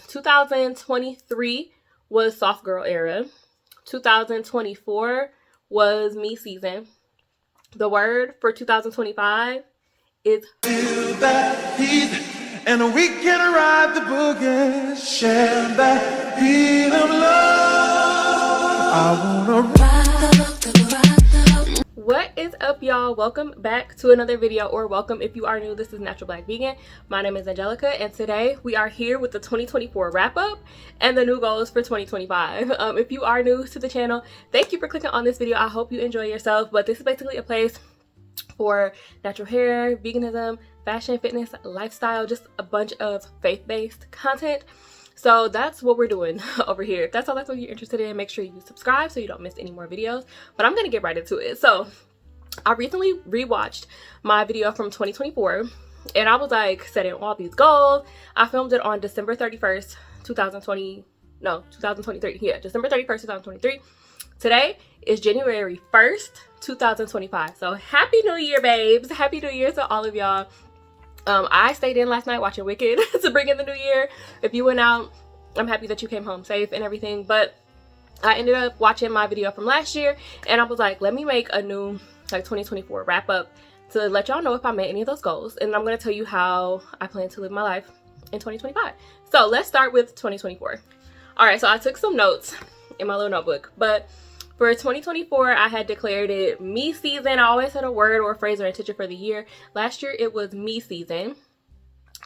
2023 was soft girl era. 2024 was me season. The word for 2025 is feel that heat, and we can ride the boogie, share that heat of love. I wanna ride. What is up, y'all? Welcome back to another video, or welcome if you are new. This is Natural Black Vegan. My name is Angelica, and today we are here with the 2024 wrap up and the new goals for 2025. If you are new to the channel, thank you for clicking on this video. I hope you enjoy yourself, but this is basically a place for natural hair, veganism, fashion, fitness, lifestyle, just a bunch of faith-based content. So that's what we're doing over here. If that's all that's what you're interested in, make sure you subscribe so you don't miss any more videos. But I'm gonna get right into it. So I recently rewatched my video from 2024 and I was like setting all these goals. I filmed it on December 31st, 2023. Yeah, December 31st, 2023. Today is January 1st, 2025. So happy new year, babes. Happy new year to all of y'all. I stayed in last night watching Wicked to bring in the new year. If you went out, I'm happy that you came home safe and everything. But I ended up watching my video from last year and I was like, let me make a new 2024 wrap up to let y'all know if I met any of those goals. And I'm going to tell you how I plan to live my life in 2025. So let's start with 2024. All right, so I took some notes in my little notebook, but for 2024, I had declared it me season. I always had a word or a phrase or intention for the year. Last year, it was me season.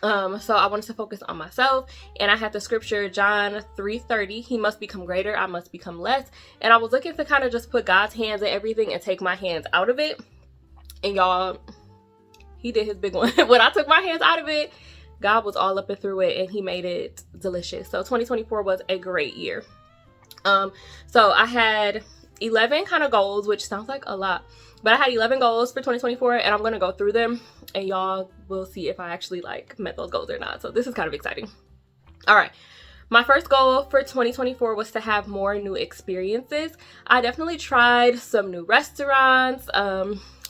So I wanted to focus on myself, and I had the scripture John 3:30. He must become greater, I must become less. And I was looking to kind of just put God's hands in everything and take my hands out of it. And y'all, he did his big one. When I took my hands out of it, God was all up and through it, and he made it delicious. So 2024 was a great year. So I had 11 kind of goals, which sounds like a lot, but I had 11 goals for 2024 and I'm going to go through them and y'all will see if I actually met those goals or not. So this is kind of exciting. All right. My first goal for 2024 was to have more new experiences. I definitely tried some new restaurants,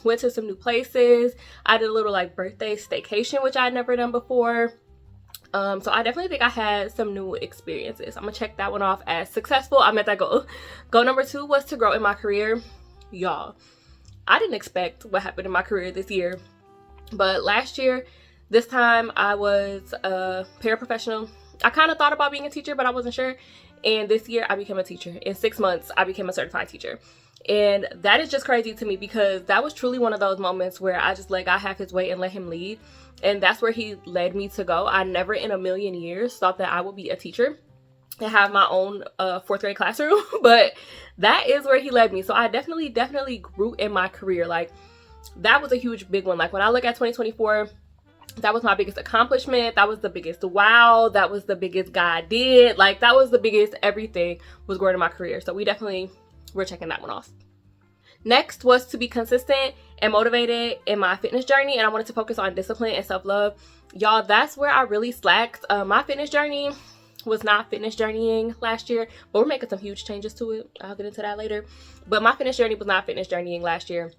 went to some new places. I did a little birthday staycation, which I had never done before. So I definitely think I had some new experiences. I'm gonna check that one off as successful. I met that goal. Goal number 2 was to grow in my career. Y'all, I didn't expect what happened in my career this year, but last year, this time I was a paraprofessional. I kind of thought about being a teacher, but I wasn't sure. And this year I became a teacher. In 6 months, I became a certified teacher. And that is just crazy to me because that was truly one of those moments where I just let God have his way and let him lead. And that's where he led me to go. I never in a million years thought that I would be a teacher and have my own 4th grade classroom, but that is where he led me. So I definitely grew in my career. That was a huge big one. When I look at 2024, that was my biggest accomplishment. That was the biggest wow. That was the biggest God did. That was the biggest everything was growing in my career. So we're checking that one off. Next was to be consistent and motivated in my fitness journey, and I wanted to focus on discipline and self-love. Y'all, that's where I really slacked. My fitness journey was not fitness journeying last year, but we're making some huge changes to it. I'll get into that later. But my fitness journey was not fitness journeying last year.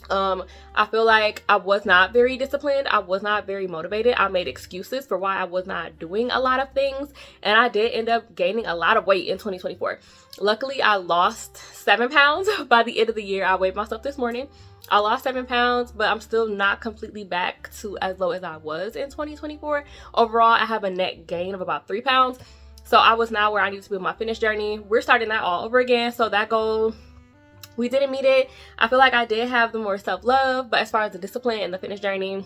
I feel like I was not very disciplined. I was not very motivated. I made excuses for why I was not doing a lot of things, and I did end up gaining a lot of weight in 2024. Luckily, I lost 7 pounds by the end of the year. I weighed myself this morning. I lost 7 pounds, but I'm still not completely back to as low as I was in 2024. Overall, I have a net gain of about 3 pounds. So I was now where I need to be with my fitness journey. We're starting that all over again. So that goal, we didn't meet it. I feel like I did have the more self-love, but as far as the discipline and the fitness journey,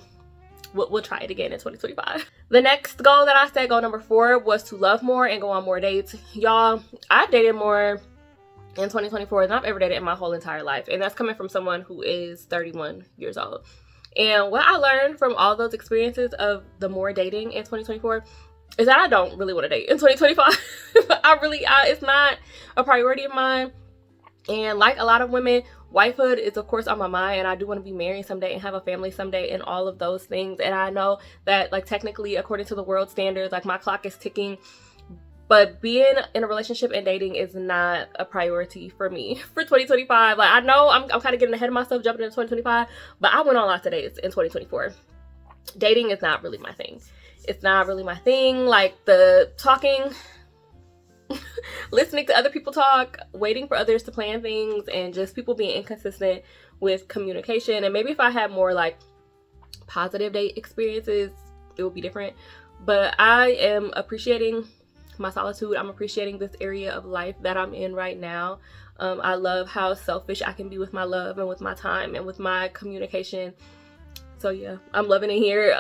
we'll try it again in 2025. The next goal that I said, goal number 4, was to love more and go on more dates. Y'all, I dated more in 2024 than I've ever dated in my whole entire life. And that's coming from someone who is 31 years old. And what I learned from all those experiences of the more dating in 2024 is that I don't really want to date in 2025. It's not a priority of mine. And like a lot of women, wifehood is of course on my mind, and I do want to be married someday and have a family someday and all of those things. And I know that technically according to the world standards, my clock is ticking, but being in a relationship and dating is not a priority for me for 2025. I know I'm kind of getting ahead of myself jumping into 2025, but I went on lots of dates in 2024. Dating is not really my thing. It's not really my thing. Like the talking, listening to other people talk, waiting for others to plan things, and just people being inconsistent with communication. And maybe if I had more like positive date experiences, it would be different. But I am appreciating my solitude. I'm appreciating this area of life that I'm in right now. I love how selfish I can be with my love and with my time and with my communication. So yeah, I'm loving it here.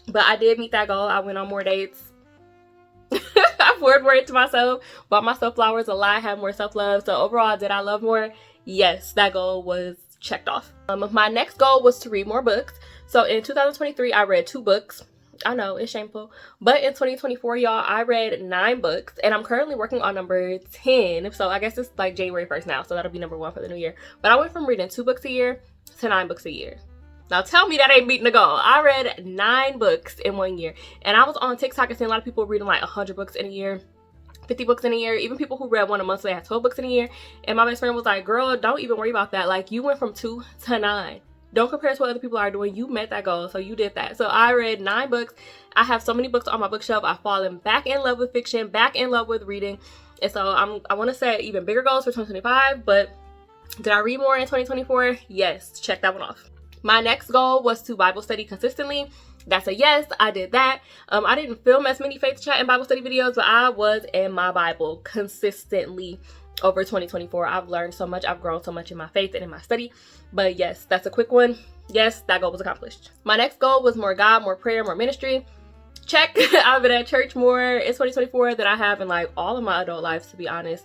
But I did meet that goal. I went on more dates. I poured more into myself, bought myself flowers a lot, had more self-love. So overall, did I love more? Yes, that goal was checked off. My next goal was to read more books. So in 2023, I read 2 books. I know, it's shameful. But in 2024, y'all, I read 9 books. And I'm currently working on number 10. So I guess it's like January 1st now. So that'll be number 1 for the new year. But I went from reading 2 books a year to 9 books a year. Now tell me that ain't beating the goal. I read 9 books in 1 year. And I was on TikTok and seeing a lot of people reading like 100 books in a year, 50 books in a year. Even people who read one a month, so they had 12 books in a year. And my best friend was like, girl, don't even worry about that. Like, you went from 2 to 9. Don't compare to what other people are doing. You met that goal, so you did that. So I read 9 books. I have so many books on my bookshelf. I've fallen back in love with fiction, back in love with reading. And so I want to set even bigger goals for 2025. But did I read more in 2024? Yes, check that one off. My next goal was to Bible study consistently. That's a yes, I did that. I didn't film as many faith chat and Bible study videos, but I was in my Bible consistently over 2024. I've learned so much. I've grown so much in my faith and in my study. But yes, that's a quick one. Yes, that goal was accomplished. My next goal was more God, more prayer, more ministry. Check. I've been at church more in 2024 than I have in like all of my adult life, to be honest.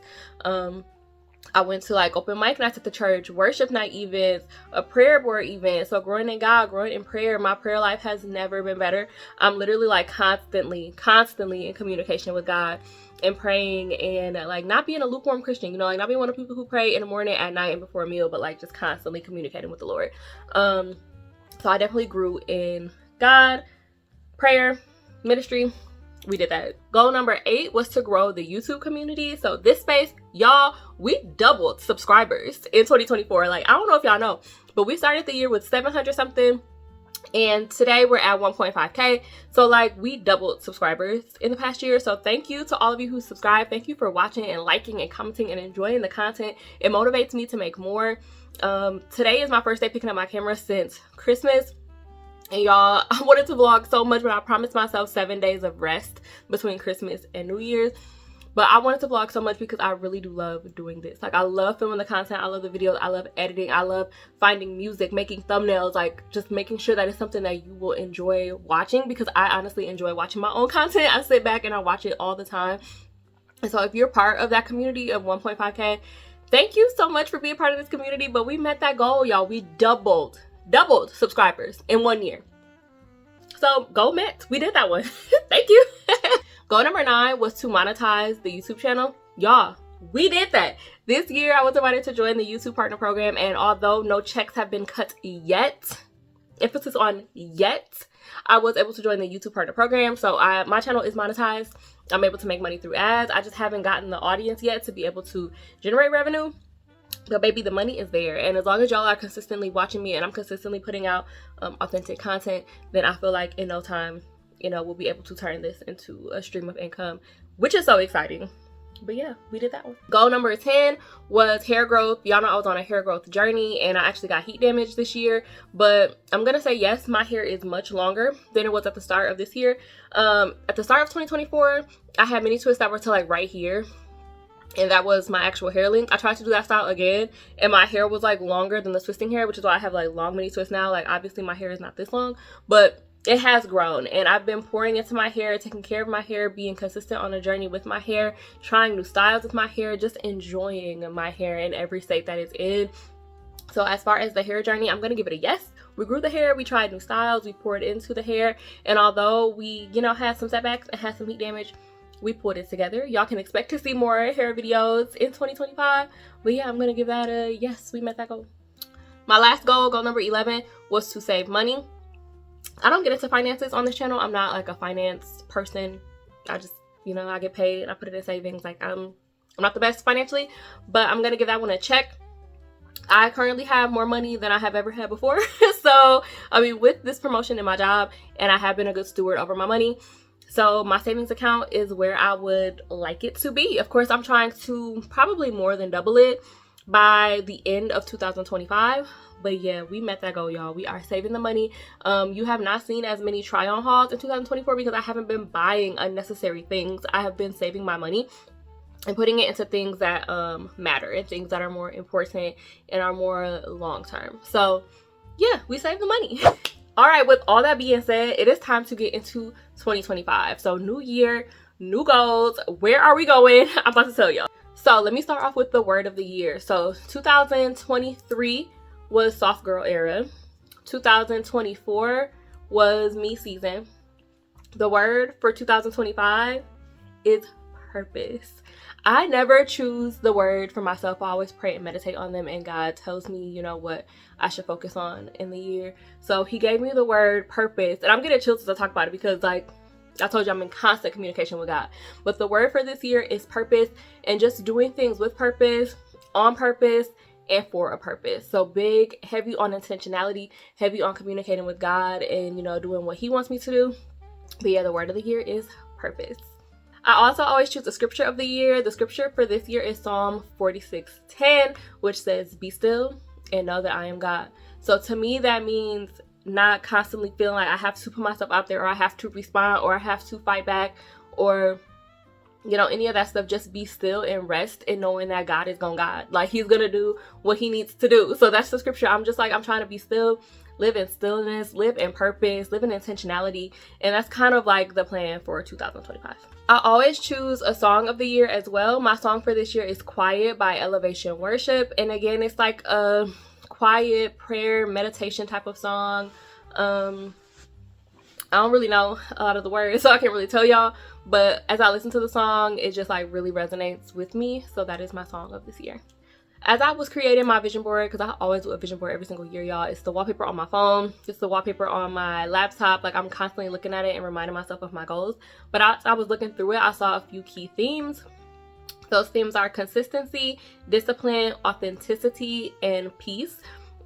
I went to like open mic nights at the church, worship night events, a prayer board event. So growing in God, growing in prayer, my prayer life has never been better. I'm literally like constantly in communication with God and praying, and like not being a lukewarm Christian, you know, like not being one of the people who pray in the morning, at night, and before a meal, but like just constantly communicating with the Lord. So I definitely grew in God, prayer, ministry. We did that. Goal number 8 was to grow the YouTube community. So this space, y'all, we doubled subscribers in 2024. Like, I don't know if y'all know, but we started the year with 700 something. And today we're at 1.5K. So like we doubled subscribers in the past year. So thank you to all of you who subscribe. Thank you for watching and liking and commenting and enjoying the content. It motivates me to make more. Today is my first day picking up my camera since Christmas. And y'all, I wanted to vlog so much, but I promised myself 7 days of rest between Christmas and New Year's. But I wanted to vlog so much because I really do love doing this. Like, I love filming the content. I love the videos. I love editing. I love finding music, making thumbnails, like just making sure that it's something that you will enjoy watching, because I honestly enjoy watching my own content. I sit back and I watch it all the time. And so if you're part of that community of 1.5K, thank you so much for being part of this community. But we met that goal, y'all. We doubled subscribers in 1 year. So goal met. We did that one. Thank you. Goal number 9 was to monetize the YouTube channel. Y'all, we did that. This year I was invited to join the YouTube partner program, and although no checks have been cut yet, emphasis on yet, I was able to join the YouTube partner program. So my channel is monetized. I'm able to make money through ads. I just haven't gotten the audience yet to be able to generate revenue. But baby, the money is there. And as long as y'all are consistently watching me and I'm consistently putting out authentic content, then I feel like in no time, you know, we'll be able to turn this into a stream of income, which is so exciting. But yeah, we did that one. Goal number 10 was hair growth. Y'all know I was on a hair growth journey, and I actually got heat damage this year. But I'm gonna say yes, my hair is much longer than it was at the start of this year. At the start of 2024, I had mini twists that were to like right here, and that was my actual hair length. I tried to do that style again, and my hair was like longer than the twisting hair, which is why I have like long mini twists now. Like obviously my hair is not this long, but it has grown, and I've been pouring into my hair, taking care of my hair, being consistent on a journey with my hair, trying new styles with my hair, just enjoying my hair in every state that it's in. So as far as the hair journey, I'm gonna give it a yes. We grew the hair, we tried new styles, we poured into the hair, and although we, you know, had some setbacks and had some heat damage, we pulled it together. Y'all can expect to see more hair videos in 2025. But yeah, I'm gonna give that a yes, we met that goal. My last goal, goal number 11, was to save money. I don't get into finances on this channel. I'm not like a finance person. I just, you know, I get paid and I put it in savings. Like I'm not the best financially, but I'm gonna give that one a check. I currently have more money than I have ever had before. So, I mean, with this promotion in my job, and I have been a good steward over my money. So my savings account is where I would like it to be. Of course, I'm trying to probably more than double it by the end of 2025. But yeah, we met that goal, y'all. We are saving the money. You have not seen as many try-on hauls in 2024 because I haven't been buying unnecessary things. I have been saving my money and putting it into things that matter and things that are more important and are more long-term. So yeah, we save the money. All right, with all that being said, it is time to get into 2025. So new year, new goals. Where are we going? I'm about to tell y'all. So let me start off with the word of the year. So 2023 was soft girl era. 2024 was me season. The word for 2025 is purpose. I never choose the word for myself. I always pray and meditate on them, and God tells me, you know, what I should focus on in the year. So he gave me the word purpose, and I'm getting chills as I talk about it because, like I told you, I'm in constant communication with God. But the word for this year is purpose, and just doing things with purpose, on purpose, and for a purpose. So big, heavy on intentionality, heavy on communicating with God and, you know, doing what he wants me to do. But yeah, the word of the year is purpose. I also always choose the scripture of the year. The scripture for this year is Psalm 46:10, which says, "Be still and know that I am God." So to me, that means not constantly feeling like I have to put myself out there, or I have to respond, or I have to fight back, or, you know, any of that stuff. Just be still and rest in knowing that God is gonna God. Like, he's gonna do what he needs to do. So that's the scripture. I'm just like, I'm trying to be still, live in stillness, live in purpose, live in intentionality. And that's kind of like the plan for 2025. I always choose a song of the year as well. My song for this year is Quiet by Elevation Worship. And again, it's like a quiet prayer, meditation type of song. I don't really know a lot of the words, so I can't really tell y'all. But as I listen to the song, it just like really resonates with me. So that is my song of this year. As I was creating my vision board, because I always do a vision board every single year, y'all. It's the wallpaper on my phone. It's the wallpaper on my laptop. Like, I'm constantly looking at it and reminding myself of my goals. But as I was looking through it, I saw a few key themes. Those themes are consistency, discipline, authenticity, and peace.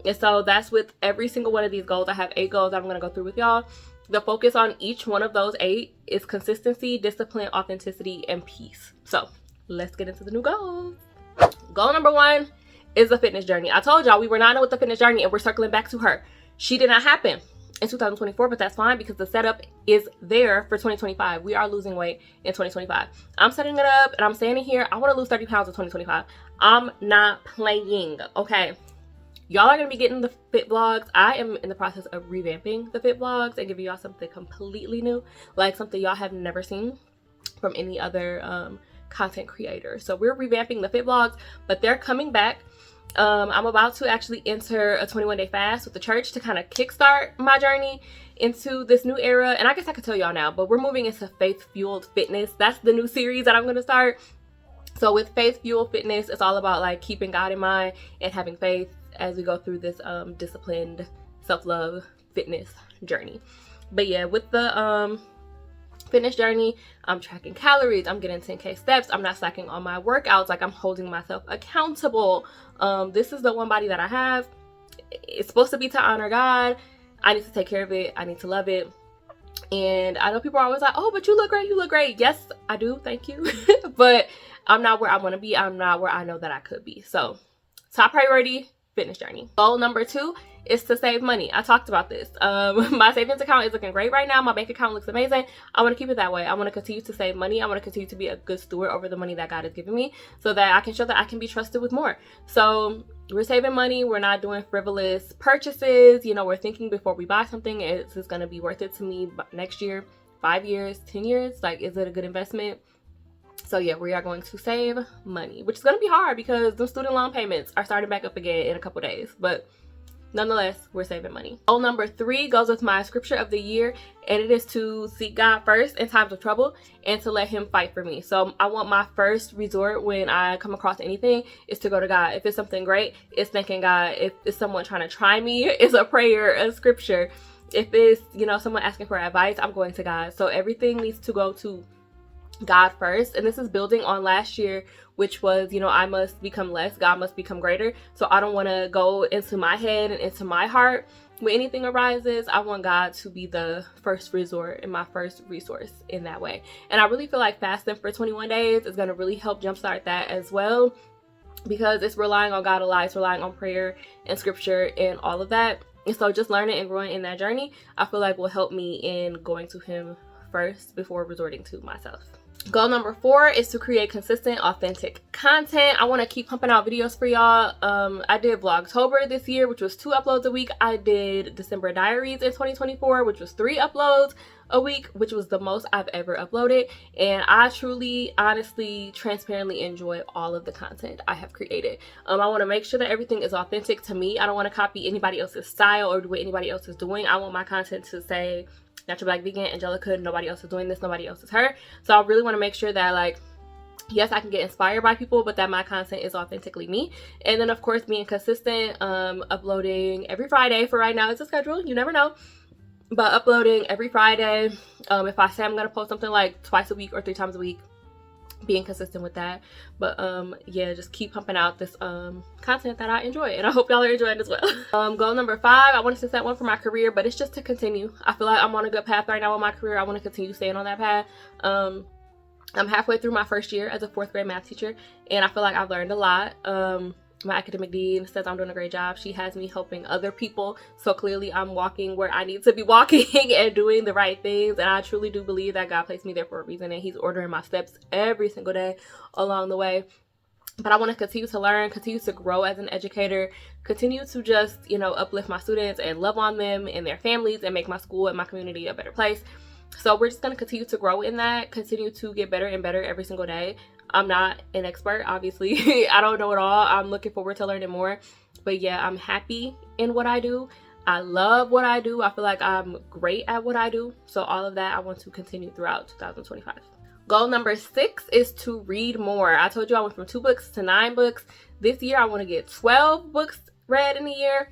And so that's with every single one of these goals. I have 8 goals that I'm going to go through with y'all. The focus on each one of those 8 is consistency, discipline, authenticity, and peace. So let's get into the new goals. Goal number 1 is the fitness journey. I told y'all we were not done with the fitness journey, and we're circling back to her. She did not happen in 2024, but that's fine because the setup is there for 2025. We are losing weight in 2025. I'm setting it up and I'm standing here. I want to lose 30 pounds in 2025. I'm not playing, okay? Y'all are going to be getting the fit vlogs. I am in the process of revamping the fit vlogs and giving y'all something completely new, like something y'all have never seen from any other content creator. So we're revamping the fit vlogs, but they're coming back. I'm about to actually enter a 21-day fast with the church to kind of kickstart my journey into this new era. And I guess I could tell y'all now, but we're moving into faith-fueled fitness. That's the new series that I'm going to start. So with faith-fueled fitness, it's all about like keeping God in mind and having faith as we go through this disciplined self-love fitness journey. But yeah, with the fitness journey, I'm tracking calories, I'm getting 10K steps, I'm not slacking on my workouts, like I'm holding myself accountable. This is the one body that I have. It's supposed to be to honor God. I need to take care of it. I need to love it. And I know people are always like, oh, but you look great, you look great. Yes, I do, thank you. But I'm not where I want to be. I'm not where I know that I could be. So top priority, fitness journey. Goal number 2 is to save money. I talked about this. My savings account is looking great right now. My bank account looks amazing. I want to keep it that way. I want to continue to save money. I want to continue to be a good steward over the money that God has given me so that I can show that I can be trusted with more. So we're saving money. We're not doing frivolous purchases. You know, we're thinking before we buy something, is this going to be worth it to me next year, 5 years, 10 years? Like, is it a good investment? So yeah, we are going to save money, which is going to be hard because the student loan payments are starting back up again in a couple days. But nonetheless, we're saving money. Goal number 3 goes with my scripture of the year, and it is to seek God first in times of trouble and to let him fight for me. So I want my first resort when I come across anything is to go to God. If it's something great, it's thanking God. If it's someone trying to try me, it's a prayer, a scripture. If it's, you know, someone asking for advice, I'm going to God. So everything needs to go to God first. And this is building on last year, which was, you know, I must become less, God must become greater. So I don't want to go into my head and into my heart when anything arises. I want God to be the first resort and my first resource in that way. And I really feel like fasting for 21 days is going to really help jumpstart that as well, because it's relying on God a lot. It's relying on prayer and scripture and all of that. And so just learning and growing in that journey, I feel like will help me in going to him first before resorting to myself. Goal number 4 is to create consistent, authentic content. I want to keep pumping out videos for y'all. I did Vlogtober this year, which was 2 uploads a week. I did December Diaries in 2024, which was 3 uploads a week, which was the most I've ever uploaded. And I truly, honestly, transparently enjoy all of the content I have created. I want to make sure that everything is authentic to me. I don't want to copy anybody else's style or what anybody else is doing. I want my content to say Natural Black Vegan, Angelica, nobody else is doing this, nobody else is her. So I really want to make sure that, like, yes, I can get inspired by people, but that my content is authentically me. And then, of course, being consistent, uploading every Friday. For right now, it's a schedule, you never know, but uploading every Friday. If I say I'm gonna post something like twice a week or 3 times a week, being consistent with that. But yeah, just keep pumping out this content that I enjoy, and I hope y'all are enjoying as well. Goal number 5, I wanted to set one for my career, but it's just to continue. I feel like I'm on a good path right now with my career. I want to continue staying on that path. I'm halfway through my first year as a 4th grade math teacher, and I feel like I've learned a lot. My academic dean says I'm doing a great job. She has me helping other people, so clearly I'm walking where I need to be walking and doing the right things. And I truly do believe that God placed me there for a reason, and he's ordering my steps every single day along the way. But I want to continue to learn, continue to grow as an educator, continue to just, you know, uplift my students and love on them and their families and make my school and my community a better place. So we're just going to continue to grow in that, continue to get better and better every single day. I'm not an expert, obviously. I don't know it all. I'm looking forward to learning more. But yeah, I'm happy in what I do. I love what I do. I feel like I'm great at what I do. So all of that I want to continue throughout 2025. Goal number 6 is to read more. I told you I went from 2 books to 9 books. This year I want to get 12 books read in a year.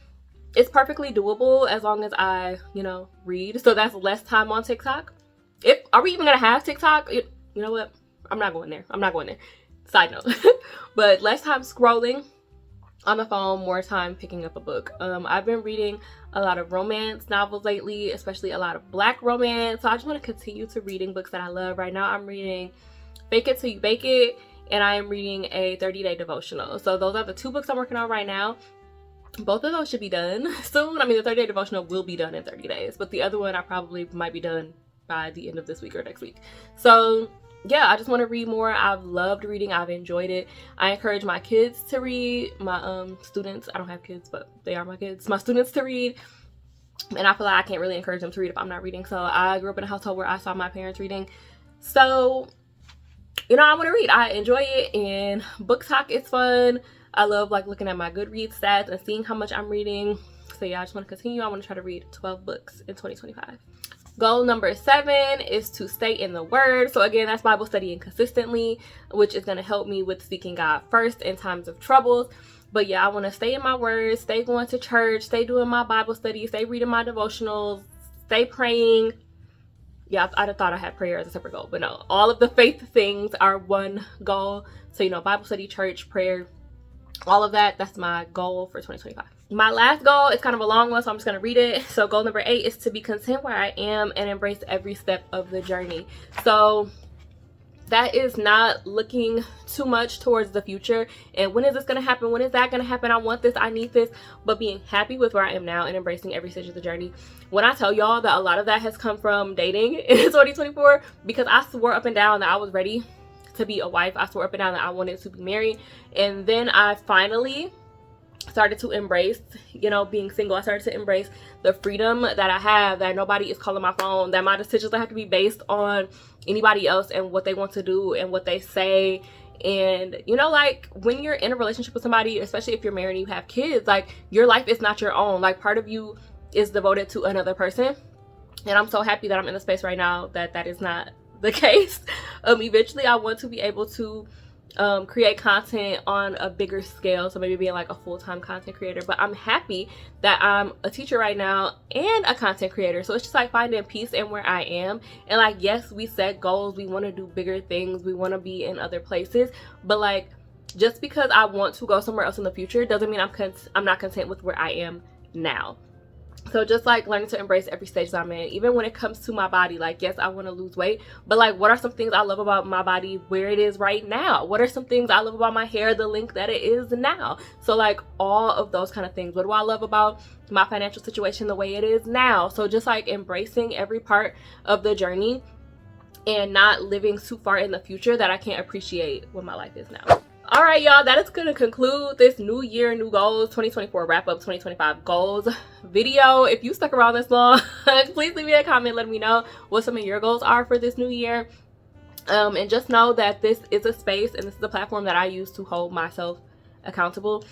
It's perfectly doable as long as I, you know, read. So that's less time on TikTok. Are we even going to have TikTok? You know what? I'm not going there. Side note. But less time scrolling on the phone, more time picking up a book. I've been reading a lot of romance novels lately, especially a lot of Black romance. So I just want to continue to reading books that I love. Right now I'm reading Fake It Till You Bake It, and I am reading a 30-day devotional. So those are the 2 books I'm working on right now. Both of those should be done soon. I mean, the 30-day devotional will be done in 30 days, but the other one I probably might be done by the end of this week or next week. So yeah, I just want to read more. I've loved reading. I've enjoyed it. I encourage my kids to read. My students, I don't have kids, but they are my kids. My students to read. And I feel like I can't really encourage them to read if I'm not reading. So I grew up in a household where I saw my parents reading. So, you know, I want to read. I enjoy it. And book talk is fun. I love like looking at my Goodreads stats and seeing how much I'm reading. So yeah, I just want to continue. I want to try to read 12 books in 2025. Goal number 7 is to stay in the Word. So again, that's Bible studying consistently, which is going to help me with seeking God first in times of troubles. But yeah, I want to stay in my Word, stay going to church, stay doing my Bible study, stay reading my devotionals, stay praying. Yeah, I'd have thought I had prayer as a separate goal, but no, all of the faith things are one goal. So, you know, Bible study, church, prayer, all of that, that's my goal for 2025. My last goal is kind of a long one, so I'm just going to read it. So goal number 8 is to be content where I am and embrace every step of the journey. So that is not looking too much towards the future and when is this going to happen, when is that going to happen, I want this, I need this, but being happy with where I am now and embracing every stage of the journey. When I tell y'all that a lot of that has come from dating in 2024, because I swore up and down that I was ready to be a wife. I swore up and down that I wanted to be married, and then I finally started to embrace, you know, being single. I started to embrace the freedom that I have, that nobody is calling my phone, that my decisions don't have to be based on anybody else and what they want to do and what they say. And you know, like when you're in a relationship with somebody, especially if you're married and you have kids, like your life is not your own. Like part of you is devoted to another person, and I'm so happy that I'm in a space right now that that is not the case. Eventually I want to be able to create content on a bigger scale, so maybe being like a full-time content creator. But I'm happy that I'm a teacher right now and a content creator, so it's just like finding peace in where I am. And like, yes, we set goals, we want to do bigger things, we want to be in other places, but like, just because I want to go somewhere else in the future doesn't mean I'm not content with where I am now. So just like learning to embrace every stage that I'm in, even when it comes to my body. Like, yes, I want to lose weight, but like, what are some things I love about my body where it is right now? What are some things I love about my hair, the length that it is now? So like, all of those kind of things. What do I love about my financial situation the way it is now? So just like embracing every part of the journey and not living too far in the future that I can't appreciate what my life is now. All right, y'all, that is going to conclude this new year, new goals, 2024 wrap up, 2025 goals video. If you stuck around this long, please leave me a comment. Let me know what some of your goals are for this new year. And just know that this is a space and this is a platform that I use to hold myself accountable.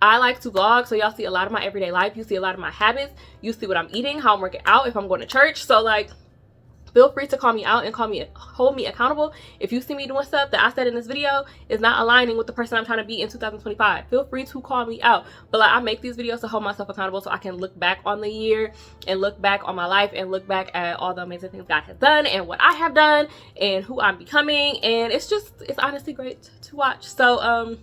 I like to vlog, so y'all see a lot of my everyday life. You see a lot of my habits. You see what I'm eating, how I'm working out, if I'm going to church. So like, feel free to call me out and hold me accountable. If you see me doing stuff that I said in this video is not aligning with the person I'm trying to be in 2025, feel free to call me out. But like, I make these videos to hold myself accountable so I can look back on the year and look back on my life and look back at all the amazing things God has done and what I have done and who I'm becoming. And it's honestly great to watch. So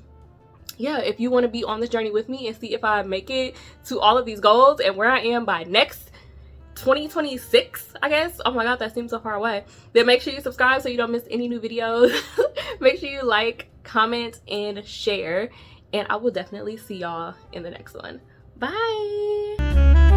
yeah, if you want to be on this journey with me and see if I make it to all of these goals and where I am by next 2026, I guess. Oh my god, that seems so far away. Then make sure you subscribe so you don't miss any new videos. Make sure you like, comment, and share, and I will definitely see y'all in the next one. Bye.